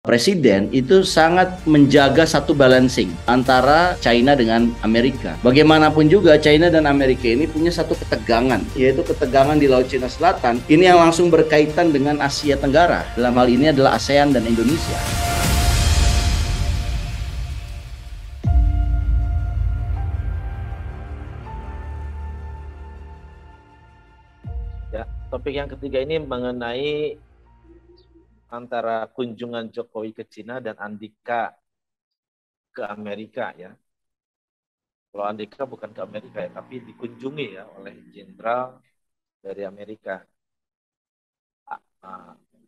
Presiden itu sangat menjaga satu balancing antara China dengan Amerika. Bagaimanapun juga China dan Amerika ini punya satu ketegangan, yaitu ketegangan di Laut Cina Selatan. Ini yang langsung berkaitan dengan Asia Tenggara. Dalam hal ini adalah ASEAN dan Indonesia. Ya, topik yang ketiga ini mengenai antara kunjungan Jokowi ke Cina dan Andika ke Amerika ya. Kalau Andika bukan ke Amerika ya, tapi dikunjungi ya oleh jenderal dari Amerika.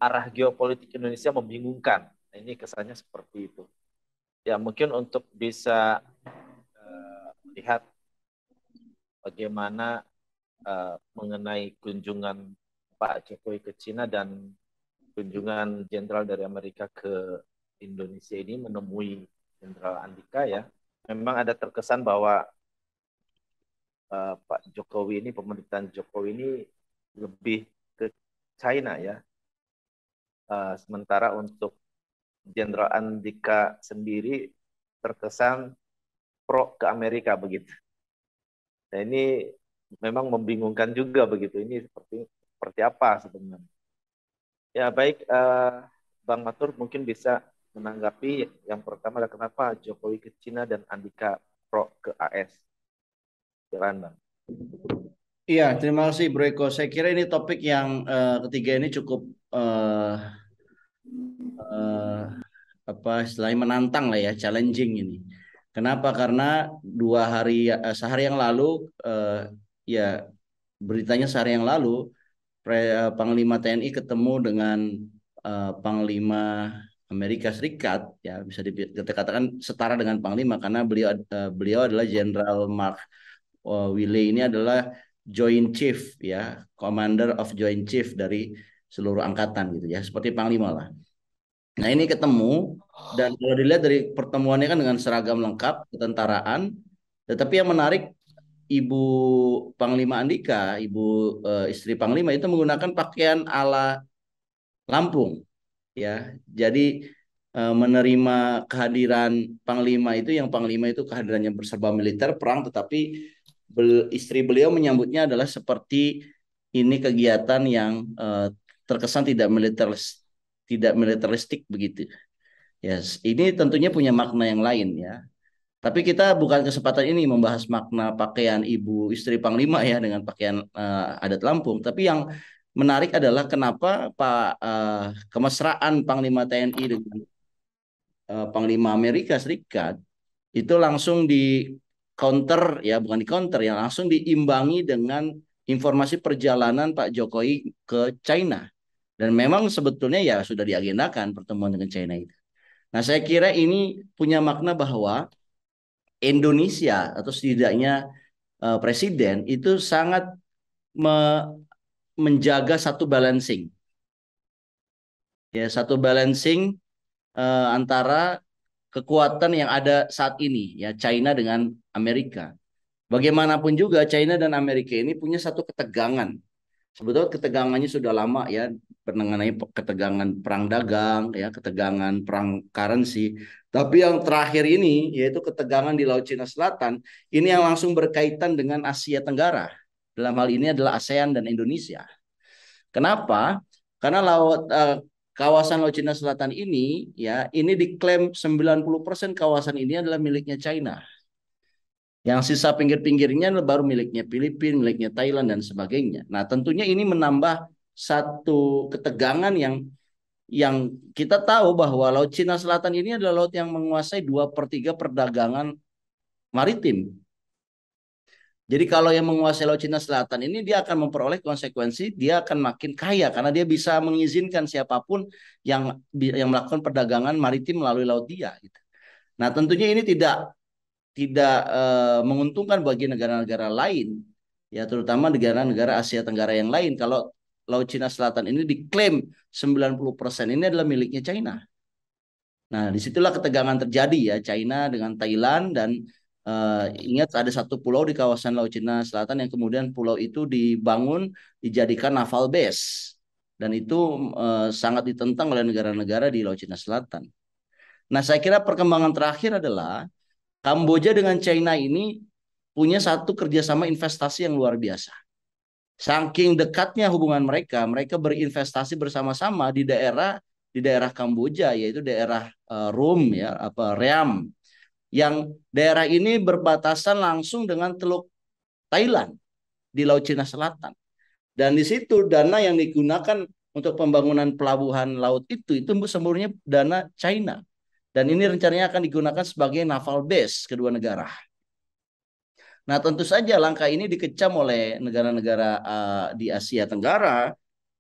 Arah geopolitik Indonesia membingungkan. Nah, ini kesannya seperti itu. Ya mungkin untuk bisa melihat bagaimana mengenai kunjungan Pak Jokowi ke Cina dan kunjungan jenderal dari Amerika ke Indonesia ini menemui Jenderal Andika ya, memang ada terkesan bahwa Pak Jokowi ini, pemerintahan Jokowi ini lebih ke China ya, sementara untuk Jenderal Andika sendiri terkesan pro ke Amerika begitu. Nah ini memang membingungkan juga begitu. Ini seperti apa sebenarnya? Ya baik, Bang Matur mungkin bisa menanggapi yang pertama adalah kenapa Jokowi ke Cina dan Andika pro ke AS. Silakan Bang. Iya, terima kasih Bro Eko. Saya kira ini topik yang ketiga ini cukup eh, apa istilahnya menantang lah ya, challenging ini. Kenapa? Karena sehari yang lalu ya beritanya sehari yang lalu Panglima TNI ketemu dengan Panglima Amerika Serikat, ya bisa dikatakan setara dengan Panglima karena beliau adalah Jenderal Mark Milley. Ini adalah Joint Chief ya, Commander of Joint Chief dari seluruh angkatan gitu ya, seperti Panglima lah. Nah ini ketemu dan kalau dilihat dari pertemuannya kan dengan seragam lengkap ketentaraan, tetapi yang menarik Ibu Panglima Andika, Ibu istri Panglima itu menggunakan pakaian ala Lampung, ya. Jadi menerima kehadiran Panglima itu, yang Panglima itu kehadirannya berserba militer perang, tetapi istri beliau menyambutnya adalah seperti ini kegiatan yang terkesan tidak militeristik begitu. Yes, ini tentunya punya makna yang lain ya. Tapi kita bukan kesempatan ini membahas makna pakaian ibu istri Panglima ya dengan pakaian adat Lampung. Tapi yang menarik adalah kenapa kemesraan Panglima TNI dengan Panglima Amerika Serikat itu langsung di counter ya, bukan di counter ya, langsung diimbangi dengan informasi perjalanan Pak Jokowi ke China. Dan memang sebetulnya ya sudah diagendakan pertemuan dengan China itu. Nah, saya kira ini punya makna bahwa Indonesia atau setidaknya presiden itu sangat menjaga satu balancing, ya satu balancing antara kekuatan yang ada saat ini ya China dengan Amerika. Bagaimanapun juga China dan Amerika ini punya satu ketegangan. Sebetulnya ketegangannya sudah lama ya, mengenai ketegangan perang dagang, ya ketegangan perang currency. Tapi yang terakhir ini, yaitu ketegangan di Laut Cina Selatan, ini yang langsung berkaitan dengan Asia Tenggara. Dalam hal ini adalah ASEAN dan Indonesia. Kenapa? Karena kawasan Laut Cina Selatan ini, ya ini diklaim 90% kawasan ini adalah miliknya China. Yang sisa pinggir-pinggirnya baru miliknya Filipina, miliknya Thailand dan sebagainya. Nah, tentunya ini menambah satu ketegangan yang kita tahu bahwa Laut Cina Selatan ini adalah laut yang menguasai 2/3 perdagangan maritim. Jadi kalau yang menguasai Laut Cina Selatan ini dia akan memperoleh konsekuensi, dia akan makin kaya karena dia bisa mengizinkan siapapun yang melakukan perdagangan maritim melalui laut dia. Gitu. Nah, tentunya ini tidak menguntungkan bagi negara-negara lain, ya terutama negara-negara Asia Tenggara yang lain. Kalau Laut Cina Selatan ini diklaim 90% ini adalah miliknya China. Nah, disitulah ketegangan terjadi ya, China dengan Thailand dan ingat ada satu pulau di kawasan Laut Cina Selatan yang kemudian pulau itu dijadikan naval base. dan itu sangat ditentang oleh negara-negara di Laut Cina Selatan. Nah, saya kira perkembangan terakhir adalah Kamboja dengan China ini punya satu kerjasama investasi yang luar biasa. Saking dekatnya hubungan mereka, mereka berinvestasi bersama-sama di daerah Kamboja, yaitu daerah Rum ya, Ream, yang daerah ini berbatasan langsung dengan Teluk Thailand di Laut Cina Selatan. Dan di situ dana yang digunakan untuk pembangunan pelabuhan laut itu sebenarnya dana China. Dan ini rencananya akan digunakan sebagai naval base kedua negara. Nah, tentu saja langkah ini dikecam oleh negara-negara di Asia Tenggara.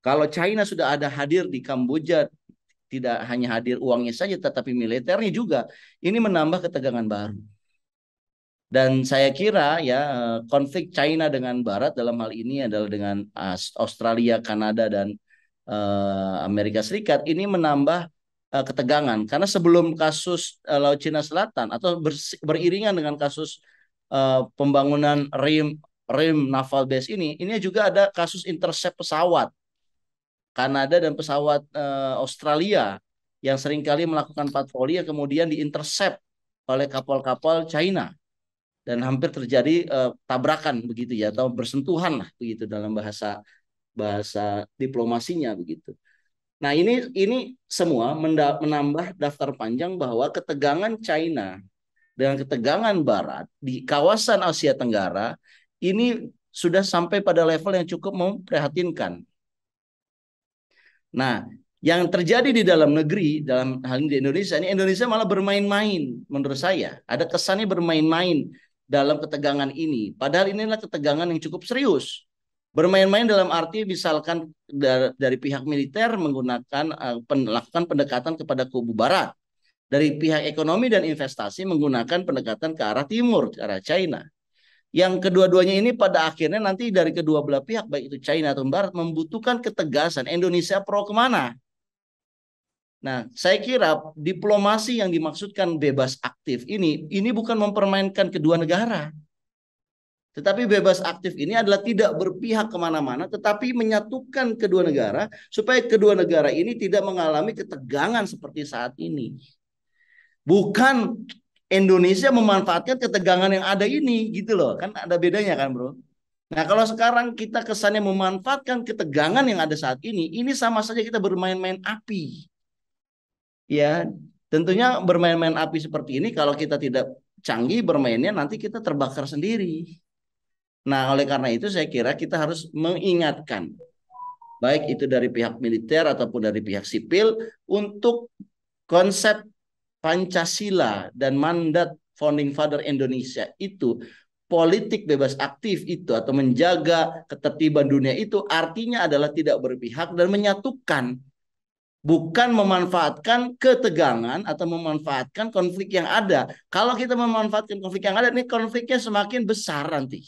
Kalau China sudah ada hadir di Kamboja, tidak hanya hadir uangnya saja, tetapi militernya juga. Ini menambah ketegangan baru. Dan saya kira ya konflik China dengan Barat dalam hal ini adalah dengan Australia, Kanada, dan Amerika Serikat ini menambah ketegangan. Karena sebelum kasus Laut Cina Selatan atau beriringan dengan kasus pembangunan Rim Naval Base ini juga ada kasus intercept pesawat Kanada dan pesawat Australia yang seringkali melakukan patroli yang kemudian diintercept oleh kapal-kapal China dan hampir terjadi tabrakan begitu ya atau bersentuhan lah begitu dalam bahasa bahasa diplomasinya begitu. Nah, ini semua menambah daftar panjang bahwa ketegangan China dengan ketegangan Barat di kawasan Asia Tenggara ini sudah sampai pada level yang cukup memprihatinkan. Nah, yang terjadi di dalam negeri, dalam hal ini di Indonesia malah bermain-main menurut saya. Ada kesannya bermain-main dalam ketegangan ini. Padahal inilah ketegangan yang cukup serius. Bermain-main dalam arti misalkan dari pihak militer melakukan pendekatan kepada kubu barat. Dari pihak ekonomi dan investasi menggunakan pendekatan ke arah timur, ke arah China. Yang kedua-duanya ini pada akhirnya nanti dari kedua belah pihak, baik itu China atau Barat, membutuhkan ketegasan Indonesia pro kemana. Nah, saya kira diplomasi yang dimaksudkan bebas aktif ini bukan mempermainkan kedua negara. Tetapi bebas aktif ini adalah tidak berpihak kemana-mana, tetapi menyatukan kedua negara supaya kedua negara ini tidak mengalami ketegangan seperti saat ini. Bukan Indonesia memanfaatkan ketegangan yang ada ini, gitu loh. Kan ada bedanya kan, bro? Nah, kalau sekarang kita kesannya memanfaatkan ketegangan yang ada saat ini sama saja kita bermain-main api. Ya, tentunya bermain-main api seperti ini kalau kita tidak canggih bermainnya nanti kita terbakar sendiri. Nah, oleh karena itu saya kira kita harus mengingatkan baik itu dari pihak militer ataupun dari pihak sipil untuk konsep Pancasila dan mandat Founding Father Indonesia itu politik bebas aktif itu atau menjaga ketertiban dunia itu artinya adalah tidak berpihak dan menyatukan, bukan memanfaatkan ketegangan atau memanfaatkan konflik yang ada. Kalau kita memanfaatkan konflik yang ada, ini konfliknya semakin besar nanti.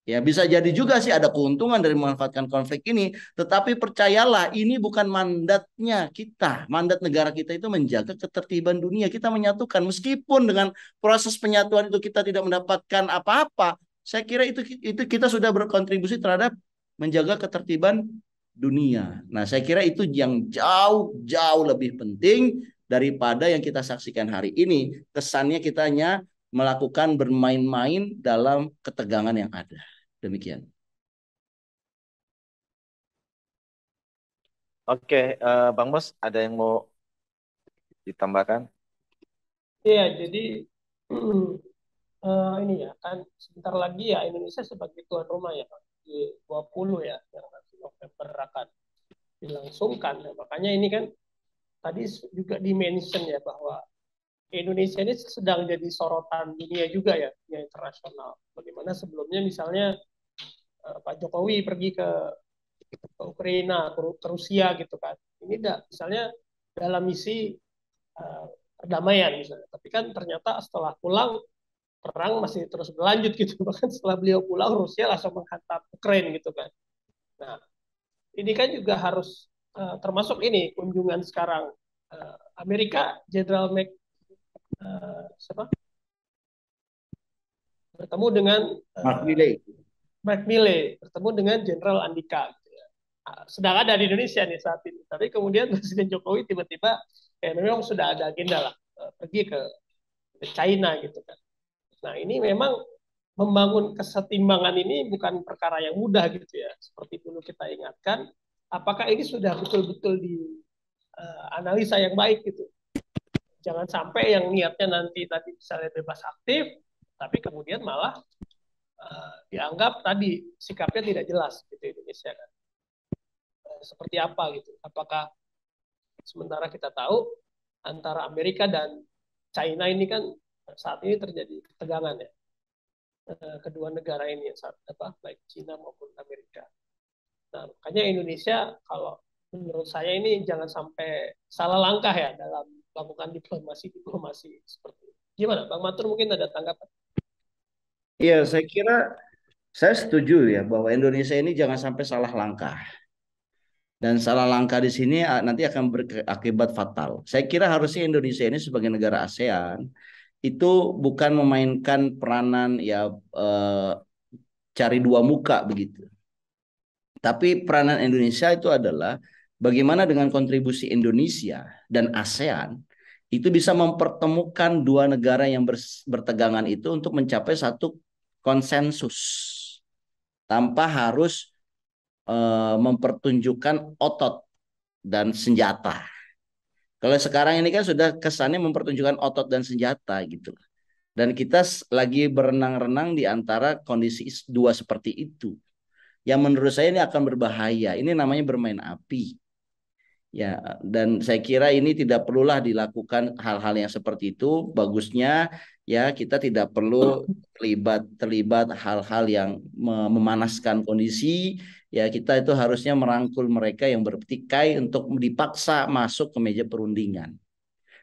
Ya, bisa jadi juga sih ada keuntungan dari memanfaatkan konflik ini, tetapi percayalah ini bukan mandatnya kita. Mandat negara kita itu menjaga ketertiban dunia. Kita menyatukan meskipun dengan proses penyatuan itu kita tidak mendapatkan apa-apa. Saya kira itu kita sudah berkontribusi terhadap menjaga ketertiban dunia. Nah, saya kira itu yang jauh lebih penting daripada yang kita saksikan hari ini. Kesannya kita hanya melakukan bermain-main dalam ketegangan yang ada. Demikian. Oke, Bang Bos, ada yang mau ditambahkan? Iya, jadi ini ya kan sebentar lagi ya Indonesia sebagai tuan rumah ya di 20 ya yang nanti November akan dilangsungkan. Nah, makanya ini kan tadi juga dimention ya bahwa Indonesia ini sedang jadi sorotan dunia juga ya, dunia internasional. Bagaimana sebelumnya misalnya Pak Jokowi pergi ke Ukraina, ke Rusia gitu kan. Ini misalnya dalam misi perdamaian misalnya. Tapi kan ternyata setelah pulang perang masih terus berlanjut gitu. Bahkan setelah beliau pulang Rusia langsung menghantam Ukraina gitu kan. Nah, ini kan juga harus termasuk ini kunjungan sekarang Amerika Jenderal siapa? Bertemu dengan Mark Milley. Mark Milley bertemu dengan Jenderal Andika gitu ya. sedang ada di Indonesia nih saat ini. Tapi kemudian Presiden Jokowi tiba-tiba memang sudah ada agenda lah pergi ke China gitu kan. Nah ini memang membangun kesetimbangan ini bukan perkara yang mudah gitu ya. Seperti dulu kita ingatkan, apakah ini sudah betul-betul di analisa yang baik gitu. Jangan sampai yang niatnya nanti tadi misalnya bebas aktif, tapi kemudian malah dianggap tadi sikapnya tidak jelas gitu Indonesia kan. Seperti apa gitu. Apakah sementara kita tahu antara Amerika dan China ini kan saat ini terjadi ketegangan ya. Kedua negara ini saat baik China maupun Amerika. Nah, makanya Indonesia kalau menurut saya ini jangan sampai salah langkah ya dalam melakukan diplomasi seperti ini. Gimana, Bang Matur mungkin ada tanggapan? Iya, saya setuju ya bahwa Indonesia ini jangan sampai salah langkah. Dan salah langkah di sini nanti akan berakibat fatal. Saya kira harusnya Indonesia ini sebagai negara ASEAN itu bukan memainkan peranan ya cari dua muka begitu. Tapi peranan Indonesia itu adalah bagaimana dengan kontribusi Indonesia dan ASEAN itu bisa mempertemukan dua negara yang bertegangan itu untuk mencapai satu konsensus tanpa harus mempertunjukkan otot dan senjata. Kalau sekarang ini kan sudah kesannya mempertunjukkan otot dan senjata gitu. Dan kita lagi berenang-renang di antara kondisi dua seperti itu. Yang menurut saya ini akan berbahaya. Ini namanya bermain api. Ya, dan saya kira ini tidak perlulah dilakukan hal-hal yang seperti itu. Bagusnya ya kita tidak perlu terlibat hal-hal yang memanaskan kondisi. Ya, kita itu harusnya merangkul mereka yang bertikai untuk dipaksa masuk ke meja perundingan.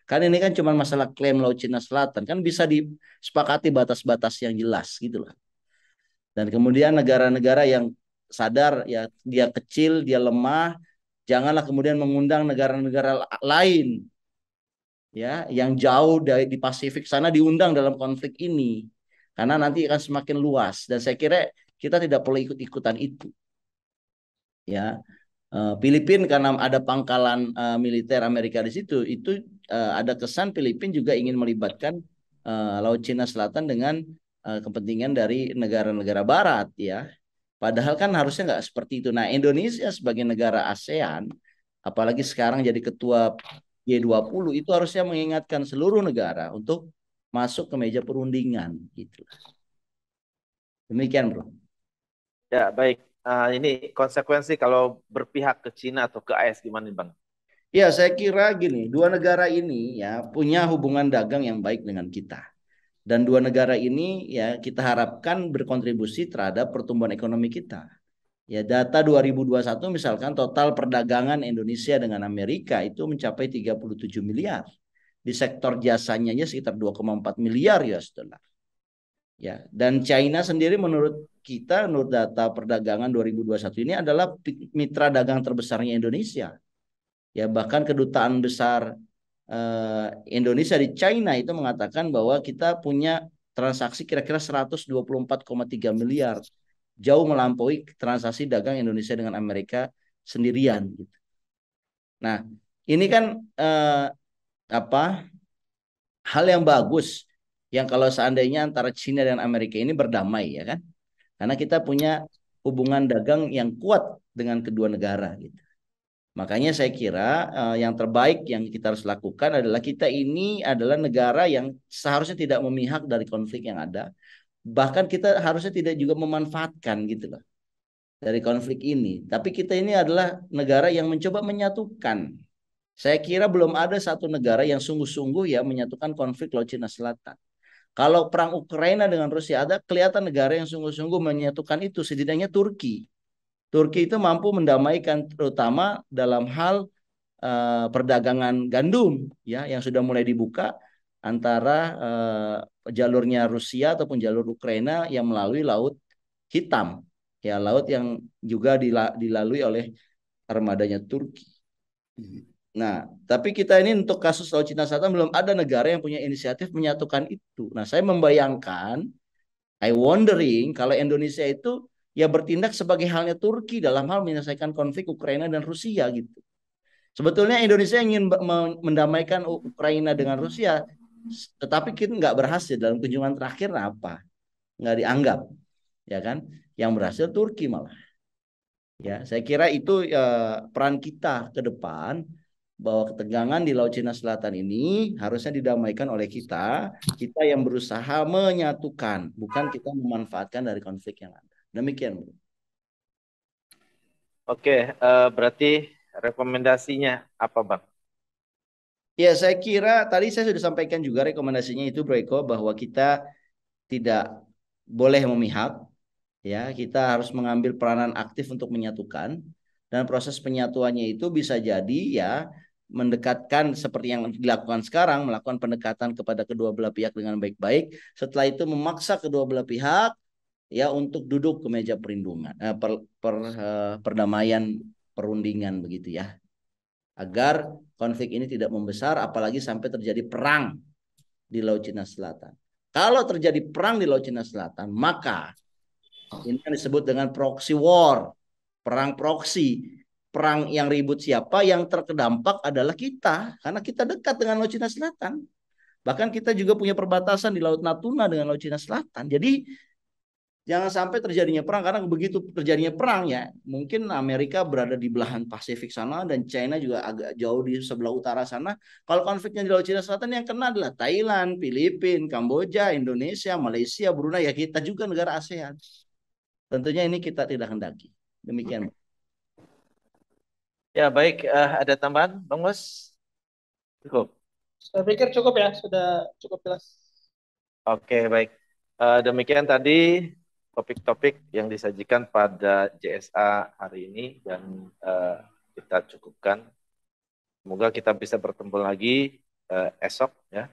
Kan ini kan cuma masalah klaim Laut Cina Selatan, kan bisa disepakati batas-batas yang jelas gitu loh. Dan kemudian negara-negara yang sadar ya dia kecil, dia lemah, janganlah kemudian mengundang negara-negara lain ya yang jauh dari di Pasifik sana diundang dalam konflik ini karena nanti akan semakin luas dan saya kira kita tidak perlu ikut-ikutan itu ya. Filipina karena ada pangkalan militer Amerika di situ itu ada kesan Filipina juga ingin melibatkan Laut Cina Selatan dengan kepentingan dari negara-negara Barat ya. Padahal kan harusnya nggak seperti itu. Nah, Indonesia sebagai negara ASEAN, apalagi sekarang jadi ketua G20, itu harusnya mengingatkan seluruh negara untuk masuk ke meja perundingan. Gitu. Demikian, Bro. Ya, baik. Ini konsekuensi kalau berpihak ke Cina atau ke AS gimana, Bang? Ya, saya kira gini, dua negara ini ya punya hubungan dagang yang baik dengan kita. Dan dua negara ini ya kita harapkan berkontribusi terhadap pertumbuhan ekonomi kita. Ya, data 2021 misalkan total perdagangan Indonesia dengan Amerika itu mencapai 37 miliar. Di sektor jasanya sekitar 2,4 miliar US dollar. Ya, dan China sendiri menurut kita menurut data perdagangan 2021 ini adalah mitra dagang terbesarnya Indonesia. Ya, bahkan kedutaan besar Indonesia di China itu mengatakan bahwa kita punya transaksi kira-kira 124,3 miliar, jauh melampaui transaksi dagang Indonesia dengan Amerika sendirian gitu. Nah, ini kan hal yang bagus yang kalau seandainya antara China dan Amerika ini berdamai ya kan. Karena kita punya hubungan dagang yang kuat dengan kedua negara gitu. Makanya saya kira yang terbaik yang kita harus lakukan adalah kita ini adalah negara yang seharusnya tidak memihak dari konflik yang ada. Bahkan kita harusnya tidak juga memanfaatkan gitu loh dari konflik ini. Tapi kita ini adalah negara yang mencoba menyatukan. Saya kira belum ada satu negara yang sungguh-sungguh ya menyatukan konflik Laut Cina Selatan. Kalau perang Ukraina dengan Rusia ada kelihatan negara yang sungguh-sungguh menyatukan itu, setidaknya Turki. Turki itu mampu mendamaikan terutama dalam hal perdagangan gandum ya yang sudah mulai dibuka antara jalurnya Rusia ataupun jalur Ukraina yang melalui Laut Hitam ya laut yang juga dilalui oleh armadanya Turki. Nah, tapi kita ini untuk kasus Laut Cina Selatan belum ada negara yang punya inisiatif menyatukan itu. Nah, saya membayangkan, I wondering kalau Indonesia itu ya bertindak sebagai halnya Turki dalam hal menyelesaikan konflik Ukraina dan Rusia gitu. Sebetulnya Indonesia ingin mendamaikan Ukraina dengan Rusia, tetapi kita nggak berhasil dalam kunjungan terakhir apa? Nggak dianggap, ya kan? Yang berhasil Turki malah. Ya, saya kira itu peran kita ke depan bahwa ketegangan di Laut Cina Selatan ini harusnya didamaikan oleh kita yang berusaha menyatukan, bukan kita memanfaatkan dari konflik yang ada. Demikian, Bro. Oke, berarti rekomendasinya apa, Bang? Ya, saya kira tadi saya sudah sampaikan juga rekomendasinya itu, Bro Eko, bahwa kita tidak boleh memihak, ya, kita harus mengambil peranan aktif untuk menyatukan, dan proses penyatuannya itu bisa jadi ya mendekatkan seperti yang dilakukan sekarang, melakukan pendekatan kepada kedua belah pihak dengan baik-baik, setelah itu memaksa kedua belah pihak ya untuk duduk ke meja perundingan, perdamaian, perundingan begitu ya, agar konflik ini tidak membesar apalagi sampai terjadi perang di Laut Cina Selatan. Kalau terjadi perang di Laut Cina Selatan, maka ini yang disebut dengan proxy war, perang proksi. Perang yang ribut siapa? Yang terdampak adalah kita, karena kita dekat dengan Laut Cina Selatan. Bahkan kita juga punya perbatasan di Laut Natuna dengan Laut Cina Selatan. Jadi jangan sampai terjadinya perang, karena begitu terjadinya perang ya, mungkin Amerika berada di belahan Pasifik sana dan China juga agak jauh di sebelah utara sana. Kalau konfliknya di Laut Cina Selatan, yang kena adalah Thailand, Filipina, Kamboja, Indonesia, Malaysia, Brunei, ya kita juga negara ASEAN. Tentunya ini kita tidak hendaki. Demikian. Ya, baik. Ada tambahan, Bang Bos? Cukup. Saya pikir cukup ya, sudah cukup jelas. Oke, baik. Demikian tadi topik-topik yang disajikan pada JSA hari ini dan kita cukupkan. Semoga kita bisa bertemu lagi esok ya,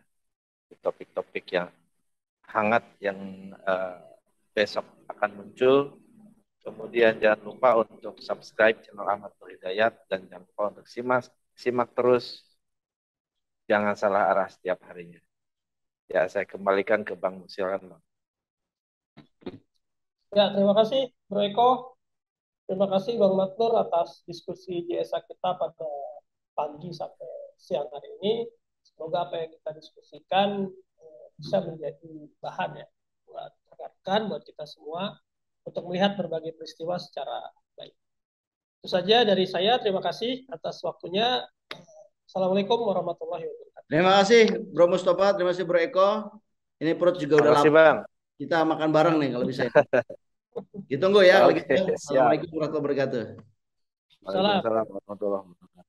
di topik-topik yang hangat yang besok akan muncul. Kemudian jangan lupa untuk subscribe channel Ahmad Nur Hidayat dan jangan lupa untuk simak terus, jangan salah arah setiap harinya. Ya, saya kembalikan ke Bang Silakan, Bang. Ya, terima kasih Bro Eko. Terima kasih Bang Maknur atas diskusi JSA kita pada pagi sampai siang hari ini. Semoga apa yang kita diskusikan bisa menjadi bahan ya buat rekan, buat kita semua untuk melihat berbagai peristiwa secara baik. Itu saja dari saya. Terima kasih atas waktunya. Assalamualaikum warahmatullahi wabarakatuh. Terima kasih Bro Mustafa, terima kasih Bro Eko. Ini perut juga udah lapar. Bang. Kita makan bareng nih kalau bisa. Ditunggu ya kalau gitu. Siap. Assalamualaikum warahmatullahi wabarakatuh. Waalaikumsalam warahmatullahi wabarakatuh.